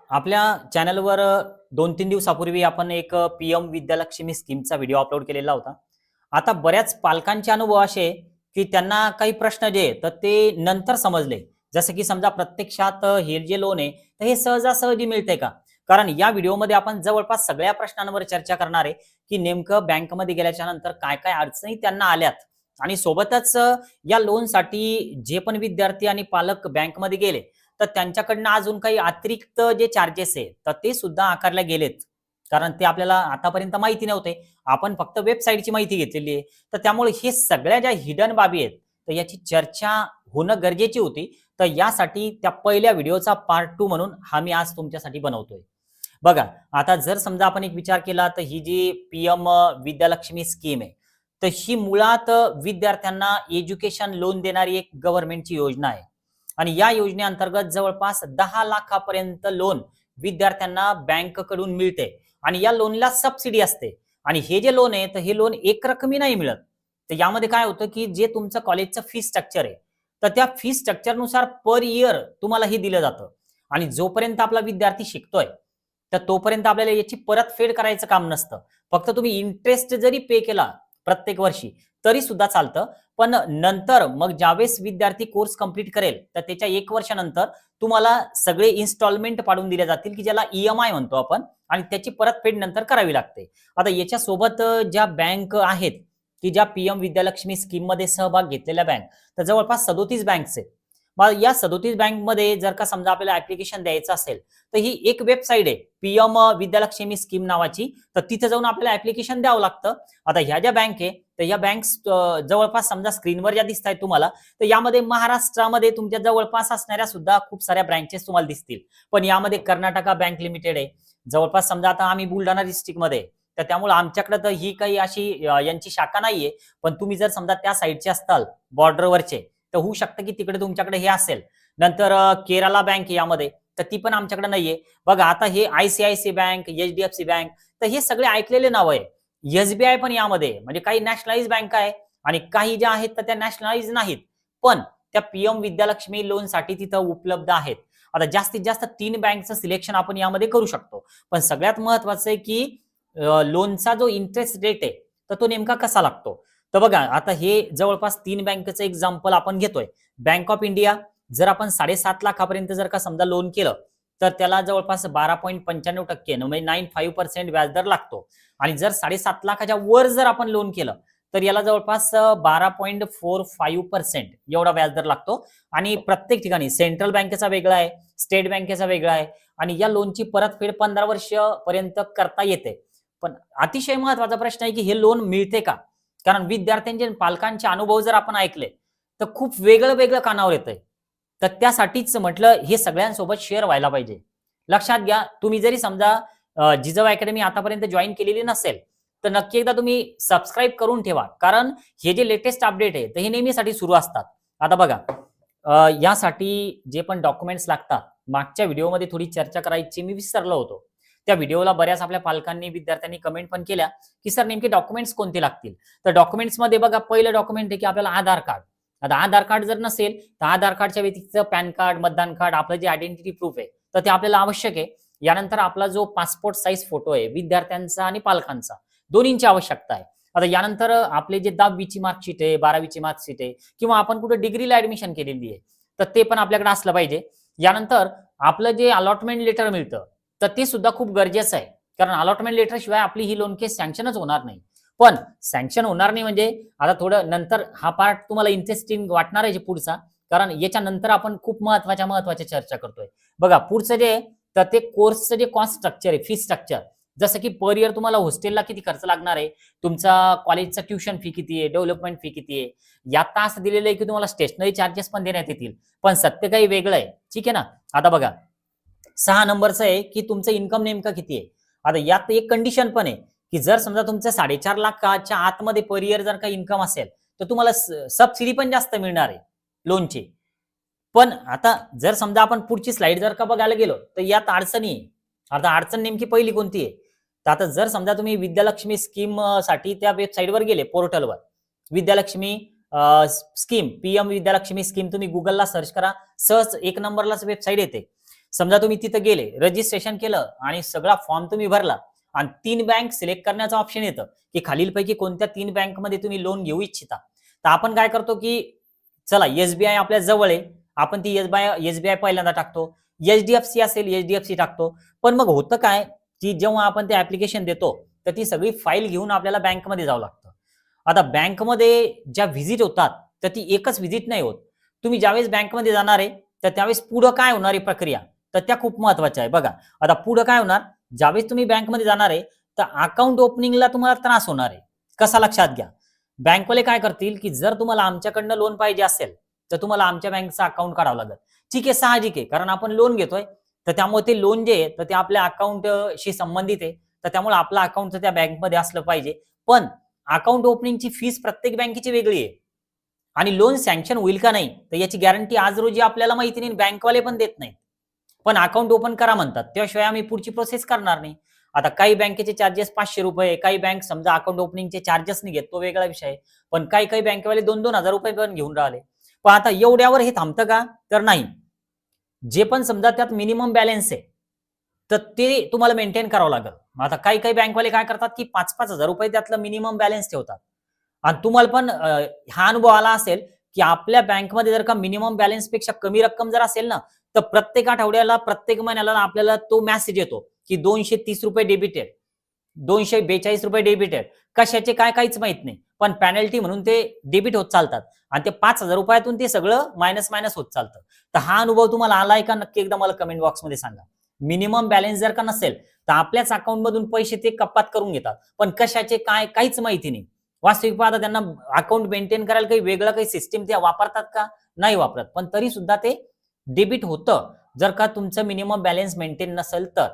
आपल्या चॅनलवर 2-3 दिवसापूर्वी आपण एक पीएम विद्यालक्ष्मी स्कीमचा व्हिडिओ अपलोड केलेला होता. आता बऱ्याच पालकांचे अनुभव असे की त्यांना काही प्रश्न जे आहेत तर ते नंतर समजले. जसं की समजा प्रत्यक्षात हे जे लोन आहे तर हे सहजासहजी मिळते का? कारण या व्हिडिओमध्ये आपण जवळपास सगळ्या प्रश्नांवर चर्चा करणार आहे की नेमकं बँकमध्ये गेल्याच्या नंतर काय-काय अडचणी त्यांना आल्यात आणि सोबतच या लोनसाठी जे पण विद्यार्थी आणि पालक बँकमध्ये गेले तर त्यांच्याकडनं अजून काही अतिरिक्त जे चार्जेस आहे तर ते सुद्धा आकारले गेलेत. कारण ते आपल्याला आतापर्यंत माहिती नव्हते. आपण फक्त वेबसाईटची माहिती घेतलेली आहे. तर त्यामुळे हे सगळ्या ज्या हिडन बाबी आहेत, तर याची चर्चा होणं गरजेची होती. तर यासाठी त्या पहिल्या व्हिडिओचा पार्ट 2 म्हणून हा मी आज तुमच्यासाठी बनवतोय. बघा, आता जर समजा आपण एक विचार केला तर ही जी पीएम विद्यालक्ष्मी स्कीम आहे, तर ही मुळात विद्यार्थ्यांना एज्युकेशन लोन देणारी एक गव्हर्नमेंटची योजना आहे. आणि या योजनेअंतर्गत जवळपास 10 लाखापर्यंत लोन विद्यार्थ्यांना बँककडून मिळते आणि या लोनला सबसिडी असते. आणि हे जे लोन आहे तर हे लोन एकरकमी नाही मिळत. तर यामध्ये काय होतं की जे तुमचं कॉलेजचं फी स्ट्रक्चर आहे, तर त्या फी स्ट्रक्चरनुसार पर इयर तुम्हाला हे दिलं जातं. आणि जोपर्यंत आपला विद्यार्थी शिकतोय, तर तोपर्यंत आपल्याला याची परतफेड करायचं काम नसतं. फक्त तुम्ही इंटरेस्ट जरी पे केला प्रत्येक वर्षी, तरी सुद्धा चालतं. पण नंतर मग ज्यावेळेस विद्यार्थी कोर्स कंप्लीट करेल, तर त्याच्या 1 वर्षानंतर तुम्हाला सगळे इन्स्टॉलमेंट पाडून दिले जातील, की ज्याला ई-एम-आय म्हणतो आपण आणि त्याची परतफेड नंतर करावी लागते. आता याच्यासोबत ज्या बँक आहेत, की ज्या पीएम विद्यालक्ष्मी स्कीममध्ये सहभाग घेतलेल्या बँक, तर जवळपास 37 बँक्स आहेत. मग या 37 बँकमध्ये जर का समजा आपल्याला ॲप्लिकेशन द्यायचं असेल, तर ही एक वेबसाईट आहे पीएम विद्यालक्ष्मी स्कीम नावाची. तर तिथे जाऊन आपल्याला ॲप्लिकेशन द्यावं लागतं. आता ह्या ज्या बँक आहे, तर या बँक्स जवळपास समजा स्क्रीनवर ज्या दिसतायत तुम्हाला, तर यामध्ये महाराष्ट्रामध्ये तुमच्या जवळपास असणाऱ्या सुद्धा खूप साऱ्या ब्रँचेस तुम्हाला दिसतील. पण यामध्ये कर्नाटका बँक लिमिटेड आहे. जवळपास समजा आता आम्ही बुलढाणा डिस्ट्रिक्टमध्ये आहे. तर त्यामुळे आमच्याकडे तर ही काही अशी यांची शाखा नाहीये. पण तुम्ही जर समजा त्या साइडचे असताल बॉर्डरवरचे, तर होऊ शकतं की तिकडे तुमच्याकडे हे असेल. नंतर केरला बँक आहे यामध्ये, तर ती पण आमच्याकडे नाहीये. बघा आता हे आयसीआयसीआय बँक, एचडीएफसी बँक, तर हे सगळे ऐकलेले नाव आहे. एसबीआय पण यामध्ये आहे. म्हणजे काही नॅशनलाइज बँक आहे आणि काही ज्या आहेत तर त्या नॅशनलाइज नाहीत. पण त्या पीएम विद्यालक्ष्मी लोनसाठी तिथं उपलब्ध आहेत. आता जास्तीत जास्त 3 बँकचं सिलेक्शन आपण यामध्ये करू शकतो. पण सगळ्यात महत्त्वाचं आहे की लोनचा जो इंटरेस्ट रेट आहे, तर तो नेमका कसा लागतो? तर बघा आता हे जवळपास 3 बँकेचं एक्झाम्पल आपण घेतोय. बँक ऑफ इंडिया जर आपण 7.5 लाखापर्यंत जर का समजा लोन केलं, तर त्याला जवळपास 12.95% म्हणजे 95% व्याजदर लागतो. आणि जर 7.5 लाखाच्या वर जर आपण लोन केलं, तर याला जवळपास 12.45% एवढा व्याजदर लागतो. आणि प्रत्येक ठिकाणी सेंट्रल बँकेचा वेगळा आहे, स्टेट बँकेचा वेगळा आहे आणि या लोनची परतफेड 15 वर्षापर्यंत करता येते. पण अतिशय महत्त्वाचा प्रश्न आहे, की हे लोन मिळते का? कारण विद्यार्थ्यांचे आणि पालकांचे अनुभव जर आपण ऐकले, तर खूप वेगळं-वेगळं कानावर येतंय. तर त्यासाठीच म्हटलं हे सगळ्यांसोबत शेअर व्हायला पाहिजे. लक्षात घ्या, तुम्ही जरी समजा जिजाऊ अकॅडमी आतापर्यंत जॉइन केलेली नसेल, तर नक्की एकदा तुम्ही सबस्क्राईब करून ठेवा. कारण हे जे लेटेस्ट अपडेट आहे, तर हे नेहमीसाठी सुरू असतात. आता बघा, यासाठी जे पण डॉक्युमेंट्स लागतात, मागच्या व्हिडिओमध्ये थोडी चर्चा करायची मी विसरलो होतो. त्या व्हिडिओला बऱ्याच आपल्या पालकांनी, विद्यार्थ्यांनी कमेंट पण केल्या, की सर नेमके डॉक्युमेंट्स कोणते लागतील? तर डॉक्युमेंट्समध्ये बघा पहिलं डॉक्युमेंट आहे, की आपल्याला आधार कार्ड. आता आधार कार्ड जर नसेल, तर आधार कार्डच्या व्यतिरिक्त पॅन कार्ड, मतदान कार्ड, आपलं जे आयडेंटिटी प्रूफ आहे, तर ते आपल्याला आवश्यक आहे. यानंतर आपला जो पासपोर्ट साइज फोटो आहे, विद्यार्थ्यांचा आणि पालकांचा, दोन्हींची आवश्यकता आहे. आता यानंतर आपले जे 10वीची मार्कशीट आहे, 12वीची मार्कशीट आहे किंवा आपण कुठे डिग्रीला ॲडमिशन केलेली आहे, तर ते पण आपल्याकडे असलं पाहिजे. यानंतर आपलं जे अलॉटमेंट लेटर मिळतं, तर ते सुद्धा खूप गरजेचं आहे. कारण अलॉटमेंट लेटर शिवाय आपली ही लोन केस सँक्शनच होणार नाही. पण सँक्शन होणार नाही म्हणजे आता थोडं नंतर हा पार्ट तुम्हाला इंटरेस्टिंग वाटणार आहे पुढचा. कारण याच्यानंतर आपण खूप महत्त्वाच्या चर्चा करतोय. बघा पुढचं जे आहे, तर ते कोर्सचं जे कॉस्ट स्ट्रक्चर आहे, फी स्ट्रक्चर. जसं की पर इयर तुम्हाला हॉस्टेलला किती खर्च लागणार आहे, तुमचा कॉलेजचा ट्युशन फी किती आहे, डेव्हलपमेंट फी किती आहे. यात असं दिलेलं आहे की तुम्हाला स्टेशनरी चार्जेस पण देण्यात येतील. पण सत्य काही वेगळं आहे. ठीक आहे ना? आता बघा 6 नंबरचं आहे, की तुमचं इन्कम नेमकं किती आहे. आता यात एक कंडिशन पण आहे, की जर समजा तुमचं 4.5 लाखाच्या आतमध्ये पर इयर जर काही इन्कम असेल, तर तुम्हाला सबसिडी पण जास्त मिळणार आहे लोनची. पण आता जर समजा आपण पुढची स्लाईड जर का बघायला गेलो, तर यात अडचणी आहे. आता अडचण नेमकी पहिली कोणती आहे? तर आता जर समजा तुम्ही विद्यालक्ष्मी स्कीम साठी त्या वेबसाईटवर गेले पोर्टलवर. Vidyalakshmi scheme, PM Vidyalakshmi scheme तुम्ही Googleला सर्च करा. सहज 1 नंबरलाच वेबसाईट येते. समजा तुम्ही तिथं गेले, रजिस्ट्रेशन केलं आणि सगळा फॉर्म तुम्ही भरला आणि 3 बँक सिलेक्ट करण्याचं ऑप्शन येतं की खालीलपैकी कोणत्या 3 बँकमध्ये तुम्ही लोन घेऊ इच्छिता. तर आपण काय करतो की चला एसबीआय आपल्या जवळ आहे, आपण ती एसबीआय पहिल्यांदा टाकतो. एचडीएफसी असेल एचडीएफसी टाकतो. पण मग होतं काय की जेव्हा आपण ते ऍप्लिकेशन देतो तर ती सगळी फाईल घेऊन आपल्याला बँकमध्ये जावं लागतं. आता बँकमध्ये ज्या व्हिजिट होतात तर ती एकच व्हिजिट नाही होत. तुम्ही ज्यावेळेस बँकमध्ये जाणार आहे तर त्यावेळेस पुढं काय होणार आहे प्रक्रिया, तर त्या खूप महत्वाच्या आहे. बघा आता पुढं काय होणार, ज्यावेळेस तुम्ही बँकमध्ये जाणार आहे तर अकाउंट ओपनिंगला तुम्हाला त्रास होणार आहे. कसा लक्षात घ्या, बँकवाले काय करतील की जर तुम्हाला आमच्याकडनं लोन पाहिजे असेल तर तुम्हाला आमच्या बँकचं अकाउंट काढावं लागेल. ठीक आहे, साहजिक आहे, कारण आपण लोन घेतोय तर त्यामुळे ते लोन जे आहे तर ते आपल्या अकाउंटशी संबंधित आहे. तर त्यामुळे आपलं अकाउंट त्या बँकमध्ये असलं पाहिजे. पण अकाउंट ओपनिंगची फीस प्रत्येक बँकेची वेगळी आहे आणि लोन सँक्शन होईल का नाही तर याची गॅरंटी आज रोजी आपल्याला माहिती नाही, बँकवाले पण देत नाहीत. पण अकाउंट ओपन करा म्हणतात, त्याशिवाय आम्ही पुढची प्रोसेस करणार नाही. आता काही बँकेचे चार्जेस ₹500, काही बँक समजा अकाउंट ओपनिंगचे चार्जेस नाही घेत, तो वेगळा विषय आहे. पण काही काही बँकेवाले 2-2 हजार रुपये पण घेऊन राहिले. पण आता एवढ्यावर हे थांबतं का, तर नाही. जे पण समजा त्यात मिनिमम बॅलन्स आहे तर ते तुम्हाला मेंटेन करावं लागेल. आता काही काही बँकवाले काय करतात की 5-5 हजार रुपये त्यातलं मिनिमम बॅलन्स ठेवतात. आणि तुम्हाला पण हा अनुभव आला असेल की आपल्या बँकमध्ये जर का मिनिमम बॅलन्स पेक्षा कमी रक्कम जर असेल ना तर प्रत्येक आठवड्याला प्रत्येक महिन्याला आपल्याला तो मेसेज येतो की ₹230 डेबिटेड, ₹242 डेबिटेड. कशाचे काय काहीच माहित नाही, पण पॅनल्टी म्हणून ते डेबिट होत चालतात आणि ते 5,000 रुपयातून ते सगळं मायनस मायनस होत चालतं. तर हा अनुभव तुम्हाला आलाय का, नक्की एकदा मला कमेंट बॉक्समध्ये सांगा. मिनिमम बॅलन्स जर का नसेल तर आपल्याच अकाउंटमधून पैसे ते कपात करून घेतात, पण कशाचे काय काहीच माहिती नाही. वास्तविक पाहता त्यांना अकाउंट मेंटेन करायला काही वेगळं काही सिस्टीम ते वापरतात का, नाही वापरत, पण तरी सुद्धा ते डेबिट होतं जर का तुमचं मिनिमम बॅलन्स मेंटेन नसेल तर.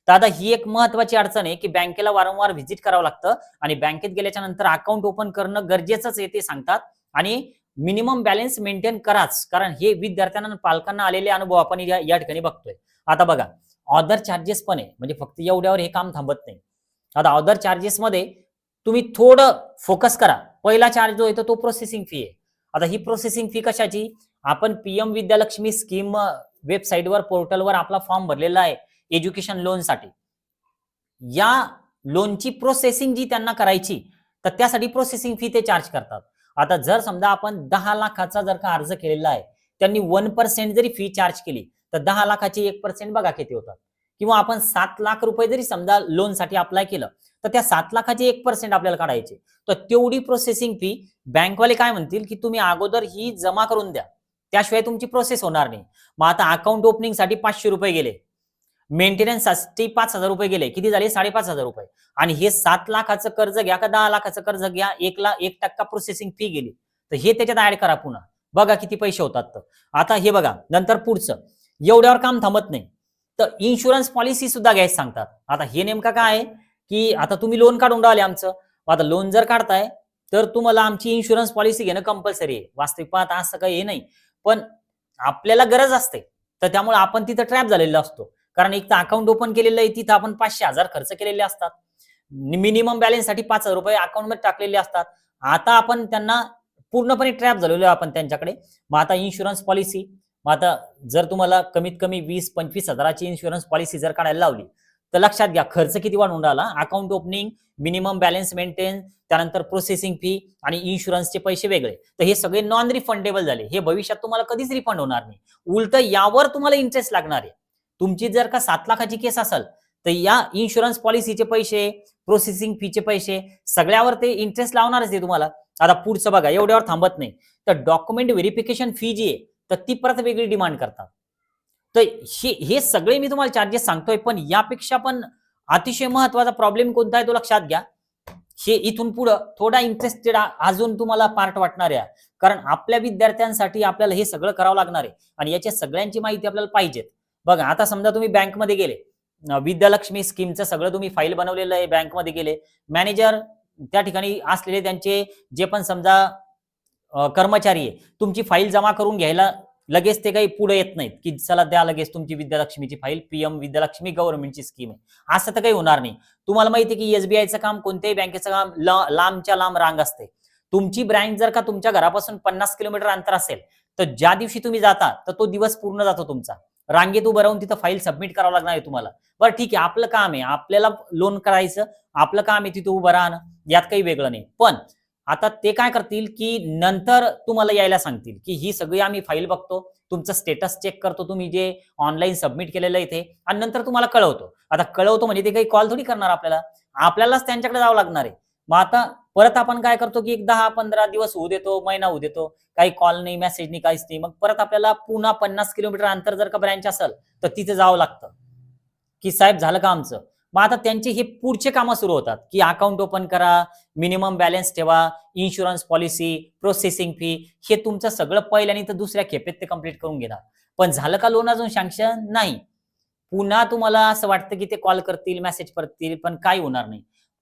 तर आता ही एक महत्वाची अडचण आहे की बँकेला वारंवार व्हिजिट करावं लागतं आणि बँकेत गेल्याच्या नंतर अकाउंट ओपन करणं गरजेचंच आहे ते सांगतात आणि मिनिमम बॅलन्स मेंटेन कराच, कारण हे विद्यार्थ्यांना आणि पालकांना आलेले अनुभव आपण या ठिकाणी बघतोय. आता बघा ऑदर चार्जेस पण आहे, म्हणजे फक्त एवढ्यावर हे काम थांबत नाही. आता ऑदर चार्जेस मध्ये तुम्ही थोडं फोकस करा. पहिला चार्ज जो आहे तो प्रोसेसिंग फी आहे. आता ही प्रोसेसिंग फी कशाची, आपण पीएम विद्यालक्ष्मी स्कीम वेबसाईटवर पोर्टलवर आपला फॉर्म भरलेला आहे एज्युकेशन लोनसाठी. या लोनची प्रोसेसिंग जी त्यांना करायची तर त्यासाठी प्रोसेसिंग फी ते चार्ज करतात. आता जर समजा आपण 10 लाखाचा जर का अर्ज केलेला आहे, त्यांनी 1% जरी फी चार्ज केली तर 10 लाखाची 1% बघा किती होतात. किंवा आपण 7 लाख रुपये जरी समजा लोनसाठी अप्लाय केलं तर त्या 7 लाखाचे 1% आपल्याला काढायचे. तर तेवढी प्रोसेसिंग फी बँकवाले काय म्हणतील की तुम्ही अगोदर ही जमा करून द्या, त्याशिवाय तुमची प्रोसेस होणार नाही. मग आता अकाउंट ओपनिंगसाठी ₹500 गेले, मेंटेनन्ससाठी ₹5,000 गेले, किती झाले ₹5,500. आणि हे 7 लाखाचं कर्ज घ्या का 10 लाखाचं कर्ज घ्या, 1% प्रोसेसिंग फी गेली, तर हे त्याच्यात ऍड करा पुन्हा, बघा किती पैसे होतात. तर आता हे बघा नंतर पुढचं, एवढ्यावर काम थांबत नाही तर इन्शुरन्स पॉलिसी सुद्धा घ्यायला सांगतात. आता हे नेमकं काय आहे की आता तुम्ही लोन काढून राहिले आमचं, आता लोन जर काढताय तर तुम्हाला आमची इन्शुरन्स पॉलिसी घेणं कंपल्सरी आहे. वास्तविक पाहता असं काही हे नाही, पण आपल्याला गरज असते तर त्यामुळे आपण तिथं ट्रॅप झालेला असतो. कारण एक तर अकाउंट ओपन केलेलं आहे, तिथं आपण 500,000 खर्च केलेले असतात, मिनिमम बॅलन्स साठी ₹5,000 अकाउंटमध्ये टाकलेले असतात. आता आपण त्यांना पूर्णपणे ट्रॅप झालेलो आहे आपण त्यांच्याकडे. मग आता इन्शुरन्स पॉलिसी, मग आता जर तुम्हाला कमीत कमी 20-25 हजाराची इन्शुरन्स पॉलिसी जर काढायला लावली तर लक्षात घ्या खर्च किती वाढून राहिला. Account opening, minimum balance maintain, त्यानंतर प्रोसेसिंग फी आणि इन्शुरन्सचे पैसे वेगळे. तर हे सगळे नॉन रिफंडेबल झाले. हे भविष्यात तुम्हाला कधीच रिफंड होणार नाही, उलट यावर तुम्हाला इंटरेस्ट लागणार आहे. तुमची जर का 7 लाखाची केस असेल तर या इन्शुरन्स पॉलिसीचे पैसे, प्रोसेसिंग फीचे पैसे सगळ्यावर ते इंटरेस्ट लावणारच आहे तुम्हाला. आता पुढचं बघा, एवढ्यावर थांबत नाही तर डॉक्युमेंट व्हेरिफिकेशन फी जी आहे तर ती परत वेगळी डिमांड करतात. तर हे सगळे मी तुम्हाला चार्जेस सांगतोय, पण यापेक्षा पण अतिशय महत्वाचा प्रॉब्लेम कोणता आहे तो लक्षात घ्या. हे इथून पुढे थोडा इंटरेस्टेड अजून तुम्हाला पार्ट वाटणार आहे, कारण आपल्या विद्यार्थ्यांसाठी आपल्याला हे सगळं करावं लागणार आहे आणि याच्या सगळ्यांची माहिती आपल्याला पाहिजे. बघा आता समजा तुम्ही बँकमध्ये गेले, विद्यालक्ष्मी स्कीमचं सगळं तुम्ही फाईल बनवलेलं आहे, बँकमध्ये गेले, मॅनेजर त्या ठिकाणी असलेले त्यांचे जे पण समजा कर्मचारी आहे, तुमची फाईल जमा करून घ्यायला लगेच ते काही पुढे येत नाहीत की चला द्या लगेच तुमची विद्यालक्ष्मीची फाईल, पीएम विद्यालक्ष्मी गव्हर्नमेंटची स्कीम आहे, असं तर काही होणार नाही. तुम्हाला माहिती आहे की एसबीआयचं काम, कोणत्याही बँकेचं काम लांबच्या लांब रांग असते. तुमची ब्रँच जर का तुमच्या घरापासून 50 किलोमीटर अंतर असेल तर ज्या दिवशी तुम्ही जाता तर तो दिवस पूर्ण जातो तुमचा. रांगेत उभं राहून तिथं फाईल सबमिट करावं लागणार आहे तुम्हाला. बरं ठीक आहे, आपलं काम आहे, आपल्याला लोन करायचं, आपलं काम आहे तिथं उभं राहणं, यात काही वेगळं नाही. पण आता ते काय करतील, की नंतर तुम्हाला यायला सांगतील, की ही सगळी आम्ही फाईल बघतो, तुमचं स्टेटस चेक करतो, तुम्ही जे ऑनलाईन सबमिट केलेलं आहे ते, आणि नंतर तुम्हाला कळवतो. आता कळवतो म्हणजे ते काही कॉल थोडी करणार आपल्याला, आपल्यालाच त्यांच्याकडे जावं लागणार आहे. मग आता परत आपण काय करतो, की एक 10-15 दिवस होऊ देतो, महिना होऊ देतो, काही कॉल नाही, मेसेज नाही, काहीच नाही. मग परत आपल्याला पुन्हा 50 किलोमीटर अंतर जर का ब्रँच असेल, तर तिथे जावं लागतं, की साहेब झालं का आमचं? मग आता त्यांचे हे पुढचे कामं सुरू होतात, की अकाउंट ओपन करा, मिनिमम बॅलन्स ठेवा, इन्शुरन्स पॉलिसी, प्रोसेसिंग फी, हे तुमचं सगळं पहिल्याने तर दुसऱ्या खेपेत ते कंप्लीट करून घेणार. पण झालं का लोन अजून सँक्शन? नाही. पुन्हा तुम्हाला असं वाटतं, की ते कॉल करतील, मेसेज करतील, पण काही होणार नाही.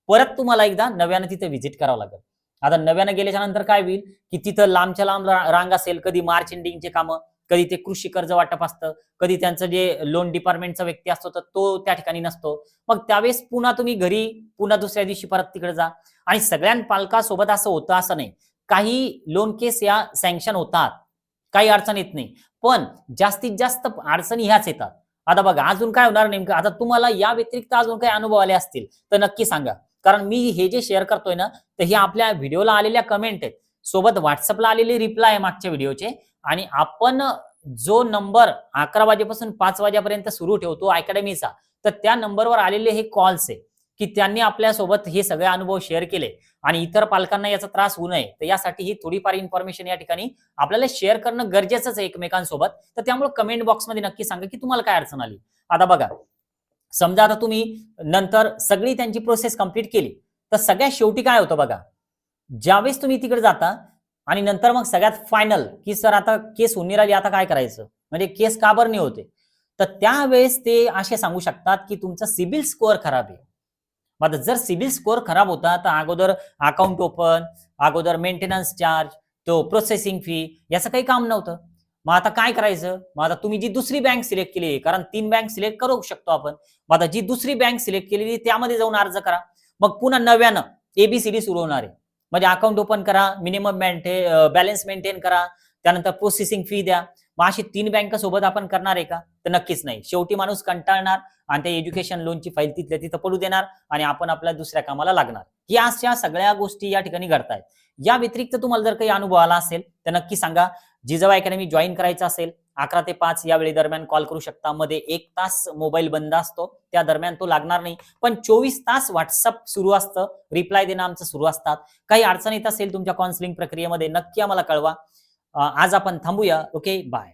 परत तुम्हाला एकदा नव्यानं तिथे व्हिजिट करावं लागेल. आता नव्यानं गेल्याच्या नंतर काय होईल, की तिथं लांबच्या लांब रांग असेल, कधी मार्च एंडिंगचे कामं, कधी ते कृषी कर्ज वाटप असतं, कधी त्यांचं जे लोन डिपार्टमेंटचा व्यक्ती असतो, तर तो त्या ठिकाणी नसतो. मग त्यावेळेस पुन्हा तुम्ही घरी पुन्हा दुसऱ्या दिवशी परत तिकडे जा. आणि सगळ्या पालकांसोबत असं होतं असं नाही. काही लोन केस या सँक्शन होतात. काही अडचण येत नाही. पण जास्तीत जास्त अडचणी ह्याच येतात. आता बघा अजून काय होणार नेमकं, आता तुम्हाला या व्यतिरिक्त अजून काही अनुभव आले असतील, तर नक्की सांगा. कारण मी हे जे शेअर करतोय ना, तर हे आपल्या व्हिडिओला आलेल्या कमेंट आहेत. सोबत WhatsAppला आलेले रिप्लाय आहे मागच्या व्हिडिओचे, आणि आपण जो नंबर 11 वाजेपासून 5 वाजेपर्यंत सुरू ठेवतो अकॅडमीचा, तर त्या नंबरवर आलेले हे कॉल्स आहे, की त्यांनी आपल्यासोबत हे सगळे अनुभव शेअर केले आणि इतर पालकांना याचा त्रास होऊ नये. तर यासाठी ही थोडीफार इन्फॉर्मेशन या ठिकाणी आपल्याला शेअर करणं गरजेचंच आहे एकमेकांसोबत. तर त्यामुळे कमेंट बॉक्समध्ये नक्की सांगा, की तुम्हाला काय अडचण आली. आता बघा, समजा आता तुम्ही नंतर सगळी त्यांची प्रोसेस कंप्लीट केली, तर सगळ्यात शेवटी काय होतं बघा, ज्यावेळेस तुम्ही तिकडे जाता आणि नंतर मग सगळ्यात फायनल, की सर आता केस होऊन नाही राहिली, आता काय करायचं? म्हणजे केस का बरं नाही होते? तर त्यावेळेस ते असे सांगू शकतात, की तुमचा सिबिल स्कोअर खराब आहे. मग आता जर सिबिल स्कोअर खराब होता, तर अगोदर अकाउंट ओपन, अगोदर मेंटेनन्स चार्ज, तो प्रोसेसिंग फी, याचं काही काम नव्हतं. मग आता काय करायचं? मग आता तुम्ही जी दुसरी बँक सिलेक्ट केली, कारण 3 बँक सिलेक्ट करू शकतो आपण. मग आता जी दुसरी बँक सिलेक्ट केलेली त्यामध्ये जाऊन अर्ज करा. मग पुन्हा नव्यानं ए सुरू होणार आहे. म्हणजे अकाउंट ओपन करा, मिनिमम बॅलन्स मेंटेन करा, त्यानंतर प्रोसेसिंग फी द्या. मग अशी 3 बँक सोबत आपण करणार आहे का? तर नक्कीच नाही. शेवटी माणूस कंटाळणार आणि त्या एज्युकेशन लोनची फाईल तिथल्या तिथं पडू देणार आणि आपण आपल्या दुसऱ्या कामाला लागणार. या अशा सगळ्या गोष्टी या ठिकाणी घडतायत. या व्यतिरिक्त तुम्हाला जर काही अनुभव आला असेल, तर नक्की सांगा. जिजाऊ अकॅडमी जॉइन करायचं असेल, 11 ते 5 या वेळे दरम्यान कॉल करू शकता. मध्ये 1 तास मोबाईल बंद असतो. त्या दरम्यान तो लागणार नाही. पण 24 तास WhatsApp सुरू असतं. रिप्लाय देणं आमचं सुरू असतात. काही अडचण येत असेल तुमच्या काउन्सिलिंग प्रक्रियेमध्ये, नक्की आम्हाला कळवा. आज आपण थांबूया. Okay, bye.